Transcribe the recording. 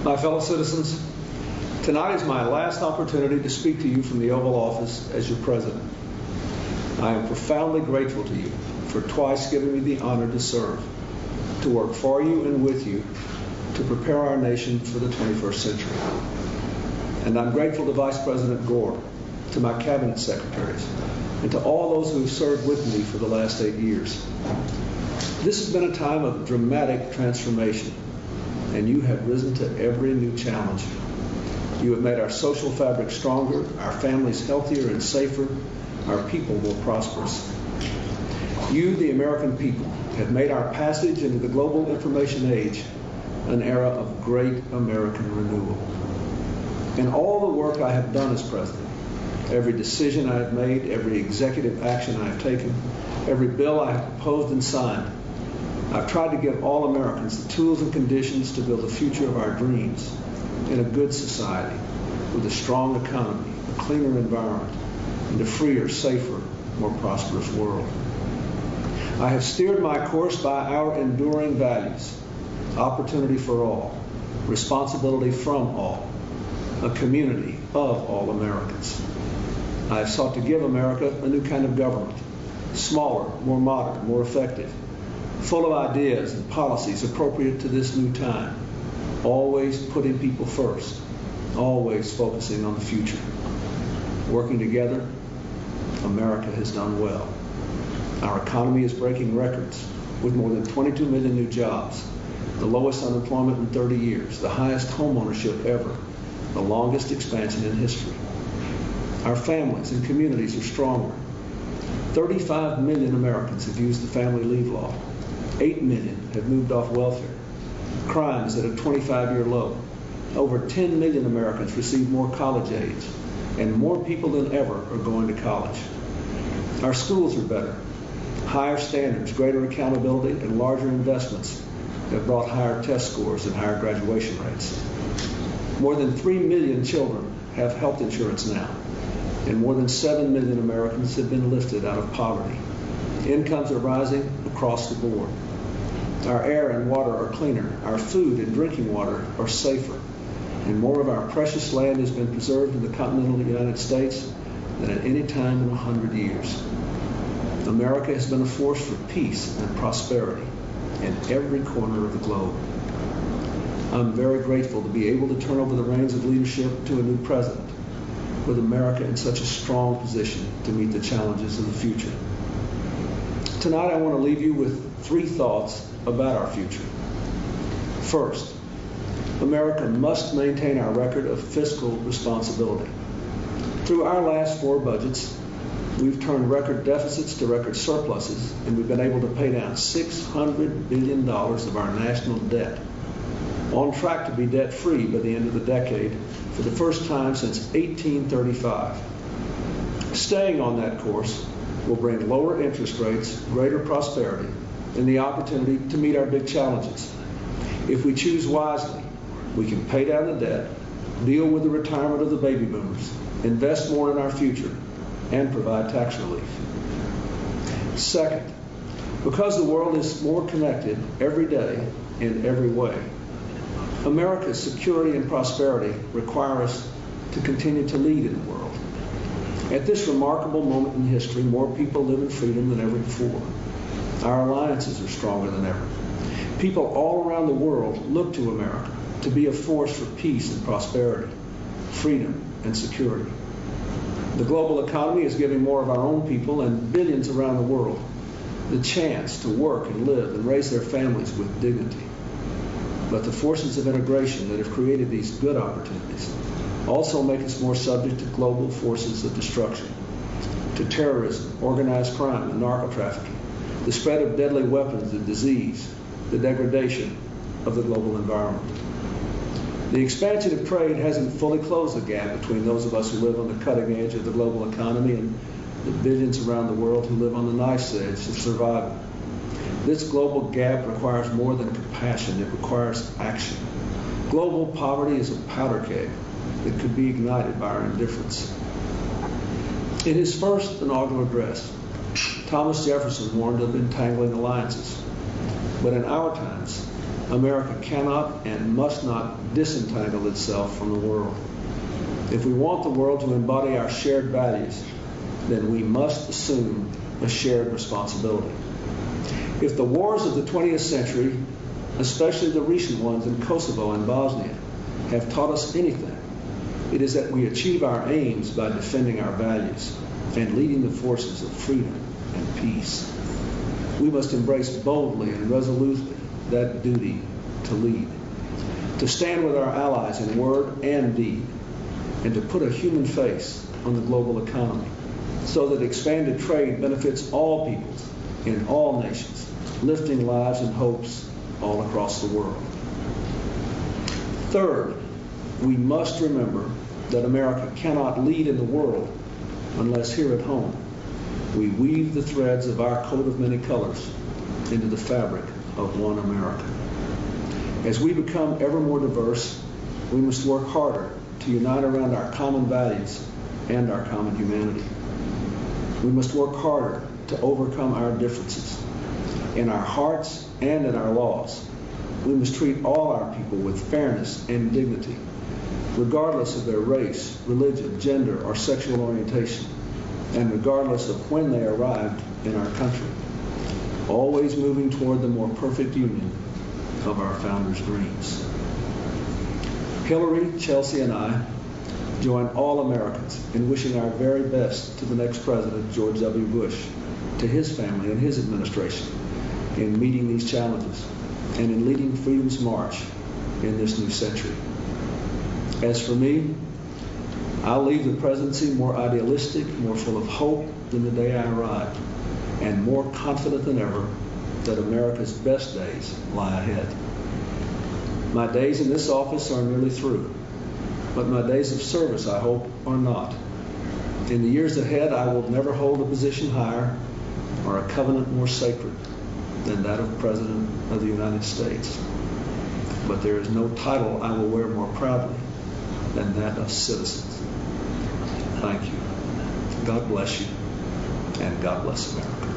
My fellow citizens, tonight is my last opportunity to speak to you from the Oval Office as your president. I am profoundly grateful to you for twice giving me the honor to serve, to work for you and with you, to prepare our nation for the 21st century. And I'm grateful to Vice President Gore, to my cabinet secretaries, and to all those who have served with me for the last 8 years. This has been a time of dramatic transformation, and you have risen to every new challenge. You have made our social fabric stronger, our families healthier and safer, our people more prosperous. You, the American people, have made our passage into the global information age an era of great American renewal. In all the work I have done as president, every decision I have made, every executive action I have taken, every bill I have proposed and signed, I've tried to give all Americans the tools and conditions to build the future of our dreams in a good society with a strong economy, a cleaner environment, and a freer, safer, more prosperous world. I have steered my course by our enduring values: opportunity for all, responsibility from all, a community of all Americans. I have sought to give America a new kind of government, smaller, more modern, more effective, full of ideas and policies appropriate to this new time, always putting people first, always focusing on the future. Working together, America has done well. Our economy is breaking records with more than 22 million new jobs, the lowest unemployment in 30 years, the highest home ownership ever, the longest expansion in history. Our families and communities are stronger. 35 million Americans have used the family leave law. 8 million have moved off welfare. Crime is at a 25-year low. Over 10 million Americans receive more college aid, and more people than ever are going to college. Our schools are better. Higher standards, greater accountability, and larger investments have brought higher test scores and higher graduation rates. More than 3 million children have health insurance now, and more than 7 million Americans have been lifted out of poverty. Incomes are rising across the board. Our air and water are cleaner. Our food and drinking water are safer. And more of our precious land has been preserved in the continental United States than at any time in 100 years. America has been a force for peace and prosperity in every corner of the globe. I'm very grateful to be able to turn over the reins of leadership to a new president, with America in such a strong position to meet the challenges of the future. Tonight I want to leave you with 3 thoughts about our future. First, America must maintain our record of fiscal responsibility. Through our last 4 budgets, we've turned record deficits to record surpluses, and we've been able to pay down $600 billion of our national debt, on track to be debt-free by the end of the decade for the first time since 1835. Staying on that course will bring lower interest rates, greater prosperity, and the opportunity to meet our big challenges. If we choose wisely, we can pay down the debt, deal with the retirement of the baby boomers, invest more in our future, and provide tax relief. Second, because the world is more connected every day in every way, America's security and prosperity require us to continue to lead in the world. At this remarkable moment in history, more people live in freedom than ever before. Our alliances are stronger than ever. People all around the world look to America to be a force for peace and prosperity, freedom and security. The global economy is giving more of our own people and billions around the world the chance to work and live and raise their families with dignity. But the forces of integration that have created these good opportunities also make us more subject to global forces of destruction, to terrorism, organized crime, and narco-trafficking, the spread of deadly weapons and disease, the degradation of the global environment. The expansion of trade hasn't fully closed the gap between those of us who live on the cutting edge of the global economy and the billions around the world who live on the knife's edge of survival. This global gap requires more than compassion, it requires action. Global poverty is a powder keg that could be ignited by our indifference. In his first inaugural address, Thomas Jefferson warned of entangling alliances. But in our times, America cannot and must not disentangle itself from the world. If we want the world to embody our shared values, then we must assume a shared responsibility. If the wars of the 20th century, especially the recent ones in Kosovo and Bosnia, have taught us anything, it is that we achieve our aims by defending our values and leading the forces of freedom and peace. We must embrace boldly and resolutely that duty to lead, to stand with our allies in word and deed, and to put a human face on the global economy so that expanded trade benefits all peoples in all nations, lifting lives and hopes all across the world. Third, we must remember that America cannot lead in the world unless here at home we weave the threads of our coat of many colors into the fabric of one America. As we become ever more diverse, we must work harder to unite around our common values and our common humanity. We must work harder to overcome our differences in our hearts and in our laws. We must treat all our people with fairness and dignity, regardless of their race, religion, gender, or sexual orientation, and regardless of when they arrived in our country, always moving toward the more perfect union of our founders' dreams. Hillary, Chelsea, and I join all Americans in wishing our very best to the next president, George W. Bush, to his family and his administration in meeting these challenges and in leading freedom's march in this new century. As for me, I'll leave the presidency more idealistic, more full of hope than the day I arrived, and more confident than ever that America's best days lie ahead. My days in this office are nearly through, but my days of service, I hope, are not. In the years ahead, I will never hold a position higher or a covenant more sacred than that of President of the United States. But there is no title I will wear more proudly than that of citizen. Thank you. God bless you, and God bless America.